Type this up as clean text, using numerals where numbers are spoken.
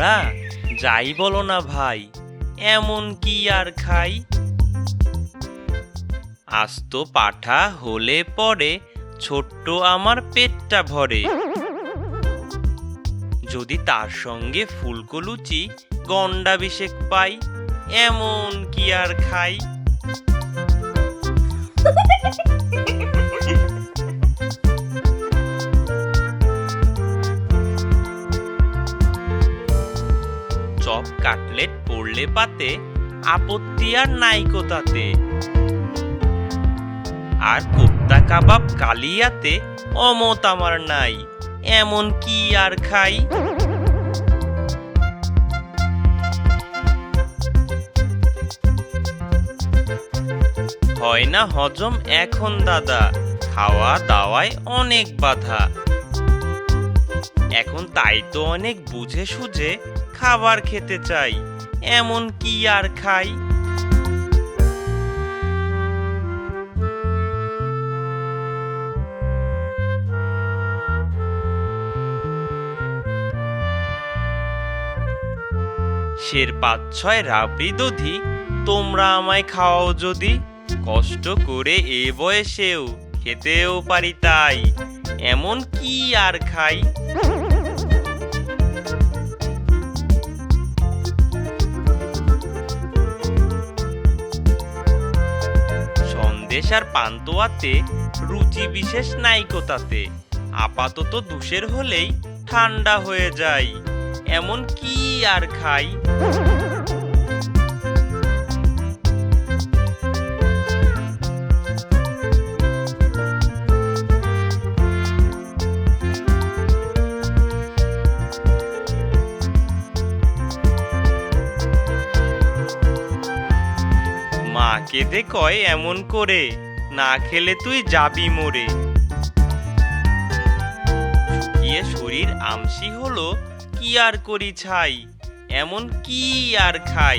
তোমরা যাই বলো না ভাই, এমন কি আর খাই? আস্ত পাঠা হলে পরে ছোট্ট আমার পেটটা ভরে, যদি তার সঙ্গে ফুলকো লুচি গন্ডাভিষেক পাই, এমন কি আর খাই? চপ কাটলেট পড়লে পাতে, আপত্তি আর নাইকো তাতে। আর কোপ্তা কাবাব কালিয়াতে, অমত আমার নাই, এমন কি আর খাই? হয় না হজম এখন দাদা, খাওয়া দাওয়ায় অনেক বাধা। এখন তাই তো অনেক বুঝে সুঝে খাবার খেতে চাই, এমন কি আর খাই? সের ৫-৬ রাবড়ি দধি তোমরা আমায় খাওয়াও যদি, কষ্ট করে এ বয়সেও খেতেও পারি তাই, এমন কি আর খাই? সন্দেশ আর পান্তুয়াতে রুচি বিশেষ নাইকো তাতে, আপাতত দুশের হলেই ঠান্ডা হয়ে যায়, এমন কি আর খাই? মা কেঁদে কয় এমন করে, না খেলে তুই যাবি মরে। শুকিয়ে শরীর আমসি হলো, কি আর করি ছাই, এমন কি আর খাই?